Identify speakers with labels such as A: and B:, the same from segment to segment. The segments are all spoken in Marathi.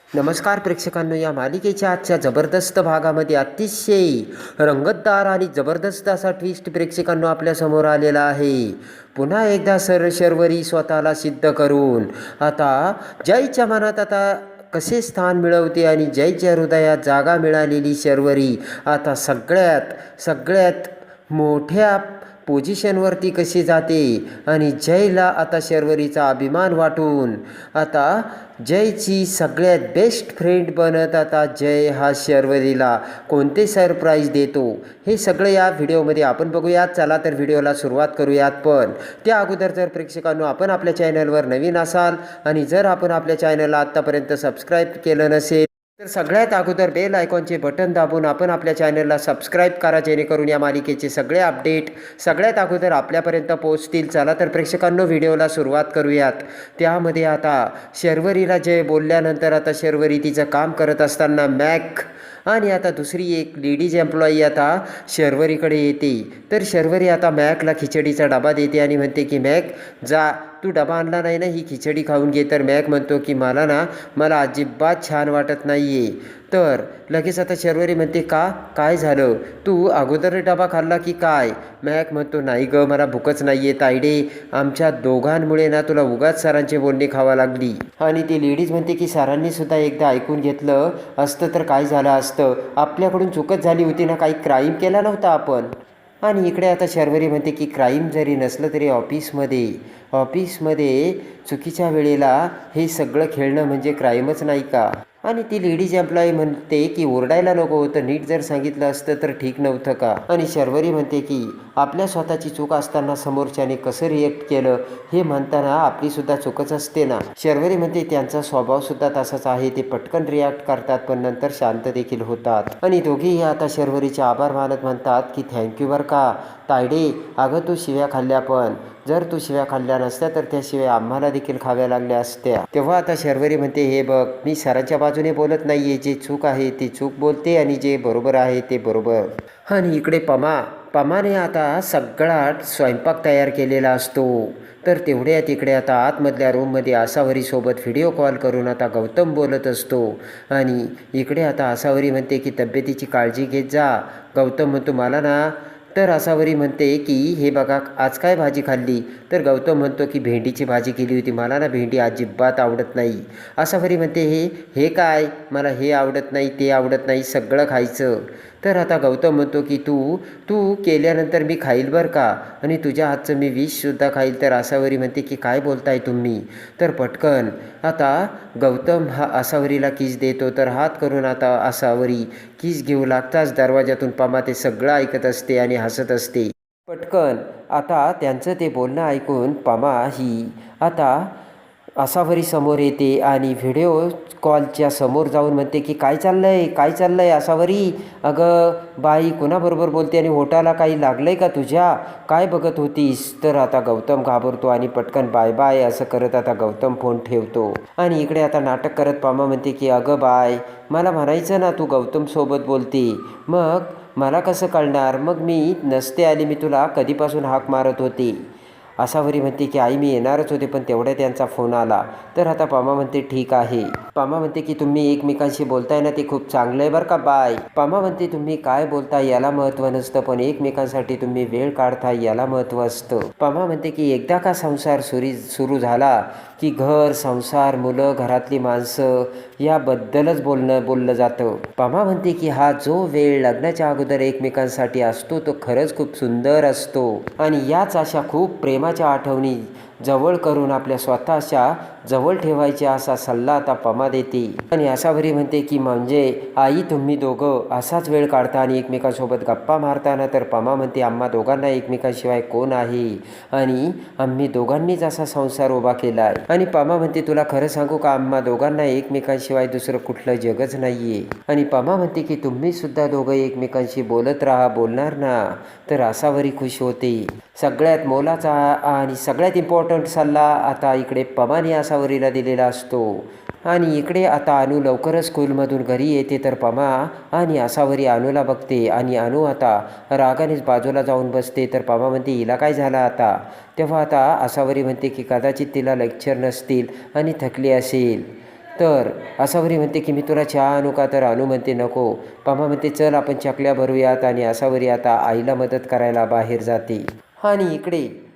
A: नमस्कार प्रेक्षकांनो, या मालिकेच्या आजच्या जबरदस्त भागामध्ये अतिशय रंगतदार आणि जबरदस्त असा ट्विस्ट प्रेक्षकांनो आपल्यासमोर आलेला आहे. पुन्हा एकदा शर्वरी स्वतःला सिद्ध करून आता जयच्या मनात आता कसे स्थान मिळवते आणि जयच्या हृदयात जागा मिळालेली शर्वरी आता सगळ्यात मोठ्या पोझिशनवरती कशी जाते आणि जयला आता शर्वरीचा अभिमान वाटून आता जयची सगळ्यात बेस्ट फ्रेंड बनत आता जय हा शर्वरीला कोणते सरप्राईज देतो हे सगळं या व्हिडिओमध्ये आपण बघूयात. चला तर व्हिडिओला सुरुवात करूयात. पण त्या अगोदर जर प्रेक्षकांनो आपण आपल्या चॅनलवर नवीन असाल आणि जर आपण आपल्या चॅनलला आत्तापर्यंत सबस्क्राईब केलं नसेल तर सगळ्यात अगोदर बेल आयकॉनचे बटन दाबून आपण आपल्या चॅनलला सबस्क्राईब करा, जेणेकरून या मालिकेचे सगळे अपडेट सगळ्यात अगोदर आपल्यापर्यंत पोहोचतील. चला तर प्रेक्षकांनो व्हिडिओला सुरुवात करूयात. त्यामध्ये आता शर्वरीला जय बोलल्यानंतर आता शर्वरी तिचं काम करत असताना मॅक आणि आता दुसरी एक लेडीज एम्प्लॉई आता शर्वरीकडे येते. तर शर्वरी आता मॅकला खिचडीचा डबा देते आणि म्हणते की मॅक जा, तू डबा आणला नाही ना, ही खिचडी खाऊन घे. तर मॅक म्हणतो की मला अजिबात छान वाटत नाही आहे. तर लगेच आता शर्वरी म्हणते काय झालं, तू अगोदर डबा खाल्ला की काय? मॅक म्हणतो नाही ग, मला भूकच नाही आहे तायडे, आमच्या दोघांमुळे ना तुला उगाच सरांचे बोलणे खावा लागली. आणि ती लेडीज म्हणते की सरांनी सुद्धा एकदा ऐकून घेतलं असतं तर काय झालं असतं, आपल्याकडून चूकच झाली होती ना, काही क्राईम केला नव्हता आपण. आणि इकडे आता शर्वरी म्हणते की क्राईम जरी नसलं तरी ऑफिसमध्ये चुकीच्या वेळेला हे सगळं खेळणं म्हणजे क्राईमच नाही का? आणि ती लेडीज एम्प्लॉई म्हणते की ओरडायला नको होतं, नीट जर सांगितलं असतं तर ठीक नव्हतं का? आणि शर्वरी म्हणते की आपल्या स्वतःची चूक असताना समोरच्याने कसं रिएक्ट केलं हे म्हणताना आपलीसुद्धा चूकच असते ना. शर्वरी म्हणते त्यांचा स्वभावसुद्धा तसाच आहे, ते पटकन रिॲक्ट करतात पण नंतर शांत देखील होतात. आणि दोघेही आता शर्वरीचे आभार मानत म्हणतात की थँक्यू बरं का तायडे, अगं तू शिव्या खाल्ल्या, पण जर तू शिव्या खाल्ल्या नसत्या तर त्या शिव्या आम्हाला देखील खाव्या लागल्या असत्या. तेव्हा आता शर्वरी म्हणते हे बघ, मी सरांच्या बाजूने बोलत नाही आहे, जे चूक आहे ती चूक बोलते आणि जे बरोबर आहे ते बरोबर. आणि इकडे पमाने आता सगळा स्वयंपाक तयार केलेला असतो. तर तेवढ्यात इकडे आता आतमधल्या रूममध्ये आसावरीसोबत व्हिडिओ कॉल करून आता गौतम बोलत असतो. आणि इकडे आता आसावरी म्हणते की तब्येतीची काळजी घेत जा. गौतम म्हणतो मला ना, तर आसावरी म्हणते की हे बघा आज काय भाजी खाल्ली? तर गौतम म्हणतो की भेंडीची भाजी केली होती, मला ना भेंडी अजिबात आवडत नाही. आसावरी म्हणते हे काय, मला हे आवडत नाही ते आवडत नाही, सगळं खायचं. तर आता गौतम म्हणतो की तू केल्यानंतर मी खाईल बरं का, आणि तुझ्या हातचं मी विषसुद्धा खाईल. तर आसावरी म्हणते की काय बोलताय तुम्ही? तर पटकन आता गौतम हा आसावरीला किस देतो. तर हात करून आता आसावरी किस घेऊ लागताच दरवाजातून पमा ते सगळं ऐकत असते आणि हसत असते. पटकन आता त्यांचं ते बोलणं ऐकून पमा ही आता आसावरी समोर येते आणि व्हिडिओ कॉलच्या समोर जाऊन म्हणते की काय चाललंय आसावरी? अगं बाई कुणाबरोबर बोलते आणि होटाला काही लागलंय का तुझ्या? काय बघत होतीस? तर आता गौतम घाबरतो आणि पटकन बाय बाय असं करत आता गौतम फोन ठेवतो. आणि इकडे आता नाटक करत पामा म्हणते की अगं बाय, मला म्हणायचं ना तू गौतमसोबत बोलते, मग मला कसं कळणार? मग मी नसते आली, मी तुला कधीपासून हाक मारत होते. आसावरी म्हणते की आई मी येणारच होते पण तेवढ्या त्यांचा फोन आला. तर आता पमा म्हणते ठीक आहे. पमा म्हणते की तुम्ही एकमेकांशी बोलताय ना ते खूप चांगलं आहे बरं का बाय. पमा म्हणते तुम्ही काय बोलताय याला महत्त्व नसतं, पण एकमेकांसाठी तुम्ही वेळ काढताय याला महत्त्व असतं. पमा म्हणते की एकदा का संसार सुरू झाला की घर, संसार, मुलं, घरातली माणसं याबद्दलच बोललं जातं. पमा म्हणते की हा जो वेळ लग्नाच्या अगोदर एकमेकांसाठी असतो तो खरंच खूप सुंदर असतो आणि याच अशा खूप प्रेमाच्या आठवणी जवळ करून आपल्या स्वतःच्या जवळ ठेवायचे असा सल्ला आता पमा देते. आणि आसावरी म्हणते की म्हणजे आई तुम्ही दोघं असाच वेळ काढता आणि एकमेकांसोबत गप्पा मारताना? तर पमा म्हणते आम्हा दोघांना एकमेकांशिवाय कोण आहे आणि आम्ही दोघांनीच असा संसार उभा केला आहे. आणि पमा म्हणते तुला खरं सांगू का, आम्हा दोघांना एकमेकांशिवाय दुसरं कुठलं जगच नाहीये. आणि पमा म्हणते की तुम्ही सुद्धा दोघं एकमेकांशी बोलणार ना? तर आसावरी खुश होते. सगळ्यात मोलाचा आणि सगळ्यात इम्पॉर्टंट सल्ला आता इकडे पमाने आसावरीला दिलेला असतो. आणि इकडे आता अनु लवकरच स्कूलमधून घरी येते. तर पमा आणि आसावरी अनुला बघते आणि अनु आता रागानेच बाजूला जाऊन बसते. तर पमा म्हणते हिला काय झालं आता? तेव्हा आता आसावरी म्हणते की कदाचित तिला लेक्चर नसतील आणि थकली असेल. तर असावरी म्हणते की मी तुला चहा आणू का? तर अनु म्हणते नको. पमा म्हणते चल आपण चकल्या भरूयात आणि असावरी आता आईला मदत करायला बाहेर जाते. आणि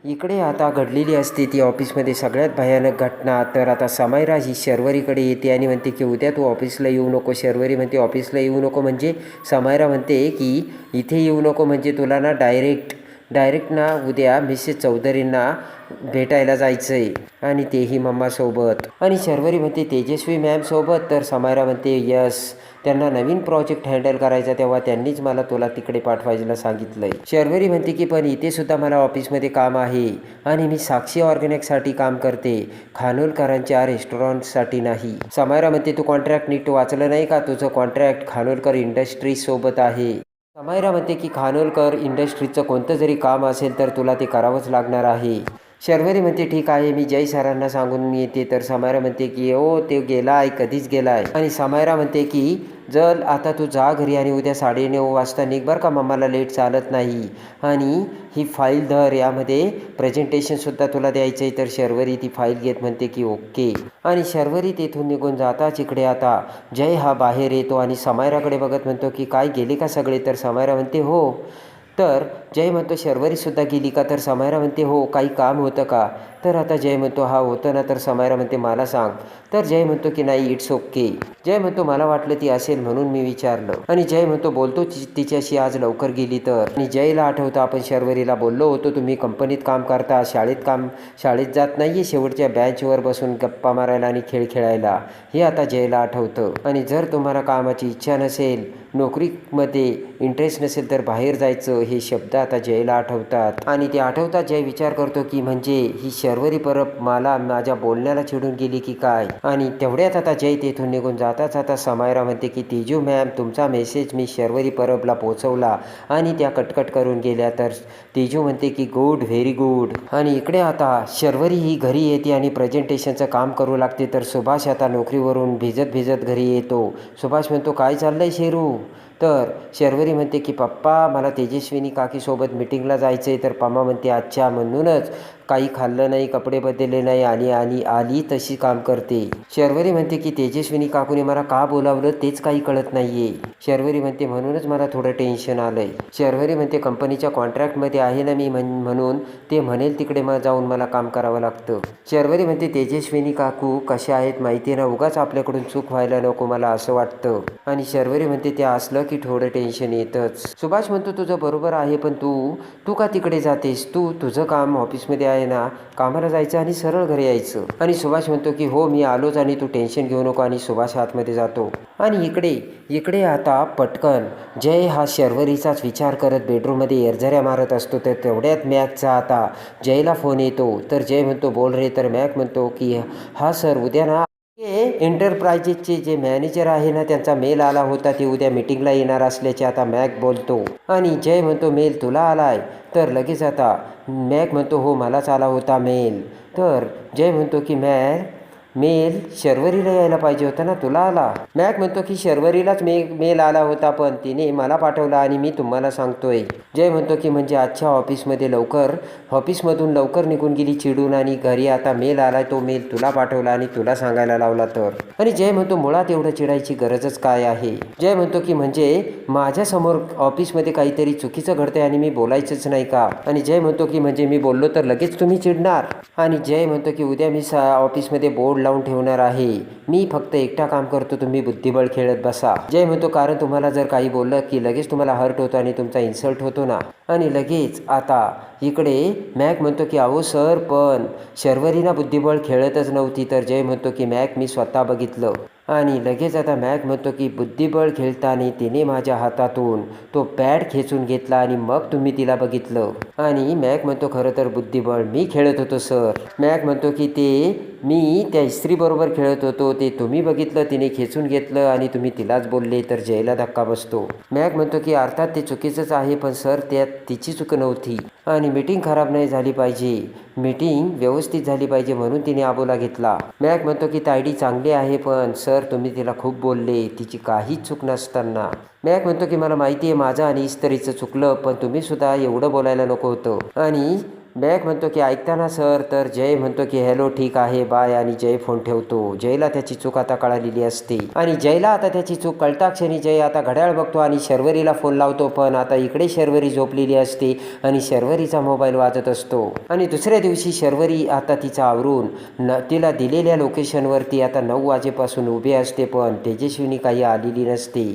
A: इकडे आता घडलेली असते ती ऑफिसमध्ये सगळ्यात भयानक घटना. तर आता समायरा ही शर्वरीकडे येते आणि म्हणते की उद्या तू ऑफिसला येऊ नको. शर्वरी म्हणते ऑफिसला येऊ नको म्हणजे? समायरा म्हणते की इथे येऊ नको म्हणजे तुला ना डायरेक्ट ना उद्या मिसेस चौधरींना भेटायला जायचं आहे आणि तेही मम्मासोबत. आणि शर्वरी म्हणते तेजस्वी मॅमसोबत. तर समायरा म्हणते यस, त्यांना नवीन प्रोजेक्ट हँडल करायचा तेव्हा त्यांनीच मला तुला तिकडे पाठवायला सांगितलं आहे. शर्वरी म्हणते की पण इथेसुद्धा मला ऑफिसमध्ये काम आहे आणि मी साक्षी ऑर्गॅनिकसाठी काम करते, खानोलकरांच्या रेस्टॉरंटसाठी नाही. समायरा म्हणते तू कॉन्ट्रॅक्ट नीट वाचलं नाही का? तुझं कॉन्ट्रॅक्ट खानोलकर इंडस्ट्रीजसोबत आहे. समायरा म्हणते की खानोलकर इंडस्ट्रीजचं कोणतं जरी काम असेल तर तुला ते करावंच लागणार आहे. शर्वरी म्हणते ठीक आहे, मी जय सरांना सांगून येते. तर समायरा म्हणते की हो ते गेला आहे, कधीच गेला आहे. आणि समायरा म्हणते की जर आता तू जा घरी आणि उद्या 9:30 वाजता निघ बरं का, मम्माला लेट चालत नाही. आणि ही फाईल धर, यामध्ये प्रेझेंटेशनसुद्धा तुला द्यायचं आहे. तर शर्वरी ती फाईल घेत म्हणते की ओके. आणि शर्वरी तेथून निघून जाताच इकडे आता जय हा बाहेर येतो आणि समायराकडे बघत म्हणतो की काय गेले का सगळे? तर समायरा म्हणते हो. तर जय म्हणतो शर्वरीसुद्धा गेली का? तर समायरा म्हणते हो, काही काम होतं का? तर आता जय म्हणतो हा होतं ना. तर समायरा म्हणते मला सांग. तर जय म्हणतो की नाही इट्स ओके. जय म्हणतो मला वाटलं ती असेल म्हणून मी विचारलं. आणि जय म्हणतो बोलतो तिच्याशी आज लवकर गेली तर. आणि जयला आठवतं आपण शर्वरीला बोललो होतो तुम्ही कंपनीत काम करता, शाळेत जात नाही, शेवटच्या बँचवर बसून गप्पा मारायला आणि खेळ खेळायला. हे आता जयला आठवतं. आणि जर तुम्हाला कामाची इच्छा नसेल, नोकरीमध्ये इंटरेस्ट नसेल तर बाहेर जायचं, हे शब्द आता जयला आठवतात. आणि ते आठवतात जय विचार करतो की म्हणजे ही शर्वरी परब मला माझ्या बोलण्याला चिडून गेली की काय? आणि तेवढ्यात आता जय तेथून निघून जाताच आता समायरा म्हणते की तेजू मॅम तुमचा मेसेज मी शर्वरी परबला पोचवला आणि त्या कटकट करून गेल्या. तर तेजू म्हणते की गुड, व्हेरी गुड. आणि इकडे आता शर्वरी ही घरी येते आणि प्रेझेंटेशनचं काम करू लागते. तर सुभाष आता नोकरीवरून भिजत घरी येतो. सुभाष म्हणतो काय चाललंय शेरू? तर शर्वरी म्हणते की पप्पा मला तेजस्विनी काकीसोबत मिटिंगला जायचं आहे. तर पम्मा म्हणते अच्छा, म्हणूनच काही खाल्लं नाही, कपडे बदलले नाही आणि आली तशी काम करते. शर्वरी म्हणते की तेजस्विनी काकूने मला का बोलावलं तेच काही कळत नाहीये. शर्वरी म्हणते म्हणूनच मला थोडं टेन्शन आलंय. शर्वरी म्हणते कंपनीच्या कॉन्ट्रॅक्टमध्ये आहे ना मी, म्हणून ते म्हणेल तिकडे जाऊन मला काम करावं लागतं. शर्वरी म्हणते तेजस्विनी काकू कशा आहेत माहिती ना, उगाच आपल्याकडून चूक व्हायला नको मला असं वाटतं. आणि शर्वरी म्हणते ते असलं की थोडं टेन्शन येतंच. सुभाष म्हणतो तुझं बरोबर आहे, पण तू का तिकडे जातेस? तुझं काम ऑफिसमध्ये आहे ना, कामाला जायचं आणि सरळ घरी यायचं. आणि सुभाष म्हणतो की हो मी आलोच आणि तू टेन्शन घेऊ नको. आणि सुभाष आतमध्ये जातो. आणि इकडे आता पटकन जय हा शर्वरीचाच विचार करत बेडरूममध्ये एरझऱ्या मारत असतो. तर तेवढ्यात मॅकचा आता जयला फोन येतो. तर जय म्हणतो बोल रे. तर मॅक म्हणतो की हा सर उद्या ना एंटरप्राइजेसचे जे मॅनेजर आहे ना त्यांचा मेल आला होता, ते उद्या मीटिंगला येणार असल्याचे आता मॅक बोलतो. आणि जय म्हणतो मेल तुला आलाय? तर लगेच आता मॅक म्हणतो हो मलाच आला होता मेल. तर जय म्हणतो की मेल शर्वरीला यायला पाहिजे होता ना, तुला आला? मॅक म्हणतो की शर्वरीलाच मेल आला होता पण तिने मला पाठवला आणि मी तुम्हाला सांगतोय. जय म्हणतो की म्हणजे अच्छा ऑफिसमधून लवकर निघून गेली चिडून आणि घरी आता मेल आला, तो मेल तुला पाठवला आणि तुला सांगायला लावला तर? आणि जय म्हणतो मुळात एवढं चिडायची गरजच काय आहे? जय म्हणतो की म्हणजे माझ्यासमोर ऑफिसमध्ये काहीतरी चुकीचं घडतंय आणि मी बोलायचंच नाही का? आणि जय म्हणतो की म्हणजे मी बोललो तर लगेच तुम्ही चिडणार? आणि जय म्हणतो की उद्या मी ऑफिसमध्ये बोर्ड लावून ठेवणार आहे, मी फक्त एकटा काम करतो, तुम्ही बुद्धिबळ खेळत बसा. जय म्हणतो कारण तुम्हाला जर काही बोललं की लगेच तुम्हाला हर्ट होतो आणि तुमचा इन्सल्ट होतो ना. आणि लगेच आता इकडे मॅक म्हणतो की अहो सर पण शर्वरीना बुद्धिबळ खेळतच नव्हती. तर जय म्हणतो की मॅक मी स्वतः बघितलं. आणि लगेच आता मॅक म्हणतो की बुद्धिबळ खेळताना तिने माझ्या हातातून तो पॅड खेचून घेतला आणि मग तुम्ही तिला बघितलं. आणि मॅक म्हणतो खरं तर बुद्धिबळ मी खेळत होतो सर. मॅक म्हणतो की ते मी त्या स्त्रीबरोबर खेळत होतो, ते तुम्ही बघितलं, तिने खेचून घेतलं आणि तुम्ही तिलाच बोलले. तर जयला धक्का बसतो. मॅक म्हणतो की अर्थात ते चुकीचंच आहे पण सर त्यात तिची चूक नव्हती आणि मीटिंग खराब नाही झाली पाहिजे, मीटिंग व्यवस्थित झाली पाहिजे म्हणून तिने आबोला घेतला. मॅक म्हणतो की तायडी चांगली आहे पण सर तुम्ही तिला खूप बोलले तिची काहीच चूक नसताना. मॅक म्हणतो की मला माहिती आहे माझं आणि इस्त्रीचं चुकलं पण तुम्ही सुद्धा एवढं बोलायला नको होतं. आणि मॅक म्हणतो की ऐकताना सर, तर जय म्हणतो की हॅलो ठीक आहे बाय आणि जय फोन ठेवतो. जयला त्याची चूक आता कळालेली असते आणि जयला आता त्याची चूक कळता क्षणी जय आता घड्याळ बघतो आणि शर्वरीला फोन लावतो. पण आता इकडे शर्वरी झोपलेली असते आणि शर्वरीचा मोबाईल वाजत असतो आणि दुसऱ्या दिवशी शर्वरी आता तिचा आवरून तिला दिलेल्या लोकेशनवरती आता 9 वाजेपासून उभी असते. पण तेजस्विनी काही आलेली नसते.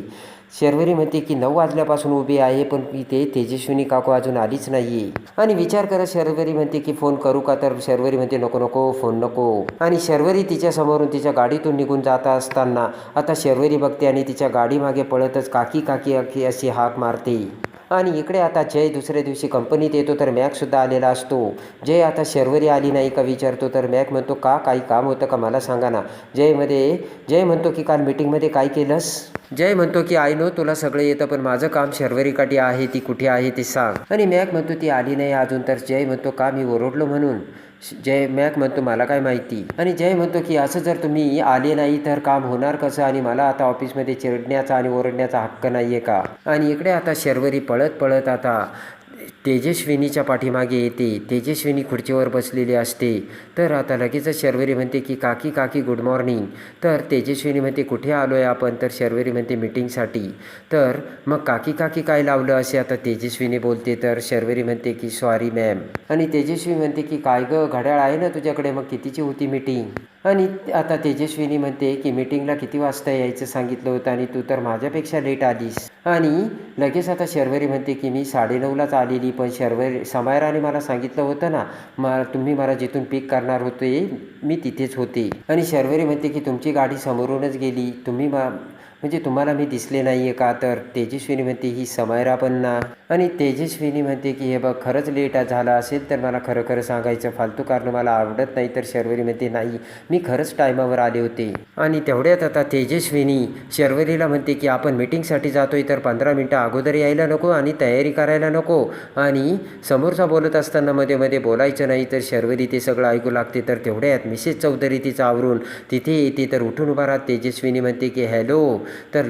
A: शर्वरी म्हणते की 9 वाजल्यापासून उभी आहे पण ते तेजस्विनी काकू अजून आलीच नाही आणि विचार करत शर्वरी म्हणते की फोन करू का, तर शर्वरी म्हणते नको नको फोन नको. आणि शर्वरी तिच्या समोरून तिच्या गाडीतून निघून जात असताना आता शर्वरी बघते आणि तिच्या गाडीमागे पळतच काकी काकी काकी अशी हाक मारते. आणि इकडे आता जय दुसऱ्या दिवशी कंपनीत येतो तर मॅकसुद्धा आलेला असतो. जय आता शर्वरी आली नाही का विचारतो तर मॅक म्हणतो का, काही काम होतं का मला सांगा ना. जय म्हणतो की काल मीटिंगमध्ये काय केलंस. जय म्हणतो की आय नो तुला सगळं येतं पण माझं काम शर्वरीकाठी आहे, ती कुठे आहे ते सांग. आणि मॅक म्हणतो ती आली नाही अजून. तर जय म्हणतो का मी ओरडलो म्हणून. मॅक म्हणतो मला काय माहिती. आणि जय म्हणतो की असं जर तुम्ही आले नाही तर काम होणार कसं आणि मला आता ऑफिसमध्ये चिरडण्याचा आणि ओरडण्याचा हक्क नाही आहे का. आणि इकडे आता शर्वरी पळत पळत आता तेजस्विनीच्या पाठीमागे येते. तेजस्विनी खुर्चीवर बसलेली असते. तर आता लगेचच शर्वरी म्हणते की काकी काकी गुड मॉर्निंग. तर तेजस्विनी म्हणते कुठे आलो आहे आपण, तर शर्वरी म्हणते मीटिंगसाठी. तर मग काकी काकी काय लावलं असे आता तेजस्विनी बोलते. तर शर्वरी म्हणते की सॉरी मॅम. आणि तेजस्विनी म्हणते की काय गं घड्याळ आहे ना तुझ्याकडे, मग कितीची होती मीटिंग. आणि आता तेजस्विनी म्हणते की मीटिंगला किती वाजता यायचं सांगितलं होतं आणि तू तर माझ्यापेक्षा लेट आलीस. आणि लगेच आता शर्वरी म्हणते की मी 9:30लाच आलेली पण समायराने मला सांगितलं होतं ना तुम्ही मला जिथून पिक करणार होते मी तिथेच होते. आणि शर्वरी म्हणते की तुमची गाडी समोरूनच गेली, म्हणजे तुम्हाला मी दिसले नाही आहे का. तर तेजस्विनी म्हणते ही समायरा पण ना. आणि तेजस्विनी म्हणते की हे बघ खरंच लेट झाला असेल तर मला खरं खरं सांगायचं, फालतू कारण मला आवडत नाही. तर शर्वरी म्हणते नाही मी खरंच टायमावर आले होते. आणि तेवढ्यात आता तेजस्विनी शर्वरीला म्हणते की आपण मीटिंगसाठी जातोय तर 15 मिनटं अगोदर यायला नको आणि तयारी करायला नको आणि समोरचा बोलत असताना मध्ये मध्ये बोलायचं नाही. तर शर्वरी ते सगळं ऐकू लागते. तर तेवढ्यात मिसेस चौधरी तिचं आवरून तिथे येते. तर उठून उभा राहत तेजस्विनी म्हणते की हॅलो. तर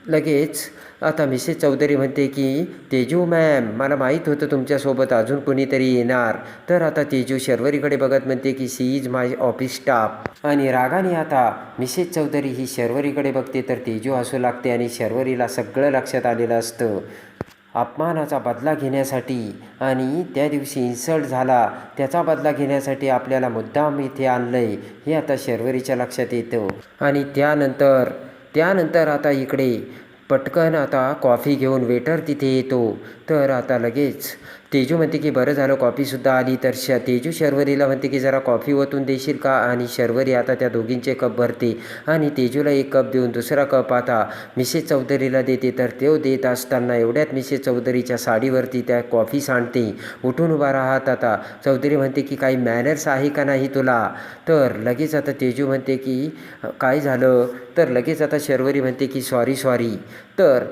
A: लगेच आता मिसेस चौधरी म्हणते की तेजू मॅम मला माहीत होतं तुमच्यासोबत अजून कोणीतरी येणार. तर आता तेजू शर्वरीकडे बघत म्हणते की she is my office staff. आणि रागाने आता मिसेस चौधरी ही शर्वरीकडे बघते. तर तेजू हसू लागते आणि शर्वरीला सगळं लक्षात आलेलं असतं. अपमानाचा बदला घेण्यासाठी आणि त्या दिवशी इन्सल्ट झाला त्याचा बदला घेण्यासाठी आपल्याला मुद्दाम इथे आणलंय हे आता शर्वरीच्या लक्षात येतं. आणि त्यानंतर आता इकडे पटकन आता कॉफी घेऊन वेटर तिथे येतो. तर आता लगेच तेजू म्हणते की बरं झालं कॉफीसुद्धा आली. तर तेजू शर्वरीला म्हणते की जरा कॉफी ओतून देशील का. आणि शर्वरी आता त्या दोघींचे कप भरते आणि तेजूला एक कप देऊन दुसरा कप आता मिसेस चौधरीला देते. तर तो देत असताना एवढ्यात मिसेस चौधरीच्या साडीवरती त्या कॉफी सांडते. उठून उभा राहत आता चौधरी म्हणते की काही मॅनर्स आहे का नाही तुला. तर लगेच आता तेजू म्हणते की काय झालं. तर लगेच आता शर्वरी म्हणते की सॉरी. तर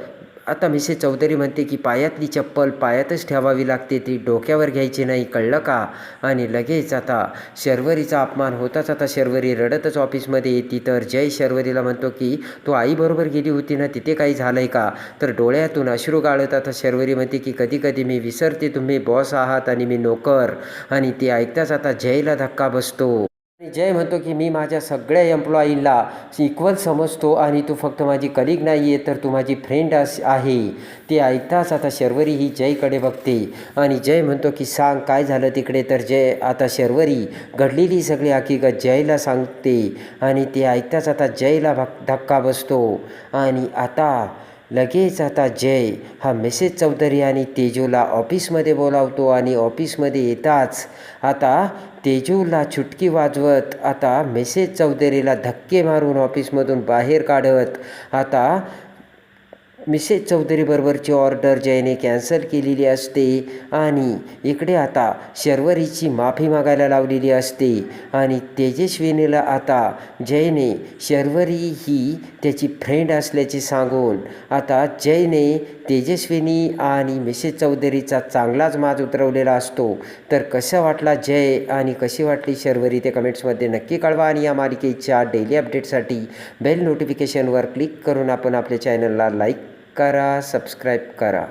A: आता मिसेस चौधरी म्हणते की पायातली चप्पल पायातच ठेवावी लागते, ती डोक्यावर घ्यायची नाही कळलं का. आणि लगेच आता शर्वरीचा अपमान होताच आता शर्वरी रडतच ऑफिसमध्ये येते. तर जय शर्वरीला म्हणतो की तू आईबरोबर गेली होती ना तिथे काही झालं आहे का. तर डोळ्यातून अश्रू गाळत आता शर्वरी म्हणते की कधी कधी मी विसरते तुम्ही बॉस आहात आणि मी नोकर. आणि ते ऐकताच आता जयला धक्का बसतो. जय म्हणतो की मी माझ्या सगळ्या एम्प्लॉईला इक्वल समजतो आणि तू फक्त माझी कलिग नाही आहे तर तू माझी फ्रेंड आहे. ते ऐकताच आता शर्वरी ही जयकडे बघते आणि जय म्हणतो की सांग काय झालं तिकडे. तर जय आता शर्वरी घडलेली सगळी हकीकत जयला सांगते आणि ते ऐकताच आता जयला धक्का बसतो. आणि लगेच आता जय हा मिसेस चौधरी आणि तेजूला ऑफिसमध्ये बोलावतो आणि ऑफिसमध्ये येताच आता तेजूला चुटकी वाजवत आता मिसेस चौधरीला धक्के मारून ऑफिसमधून बाहेर काढत आता मिसेस चौधरीबरोबरची ऑर्डर जयने कॅन्सल केलेली असते. आणि इकडे आता शर्वरीची माफी मागायला लावलेली असते. आणि तेजस्विनीला आता जयने शर्वरी ही त्याची फ्रेंड असल्याचे सांगून आता जयने तेजस्विनी आणि मिसेस चौधरीचा चांगलाच माज उतरवलेला असतो. तर कसा वाटला जय आणि कशी वाटली शर्वरी ते कमेंट्समध्ये नक्की कळवा. आणि या मालिकेच्या डेली अपडेटसाठी बेल नोटिफिकेशनवर क्लिक करून आपण आपल्या चॅनलला लाईक करा, सबस्क्राईब करा.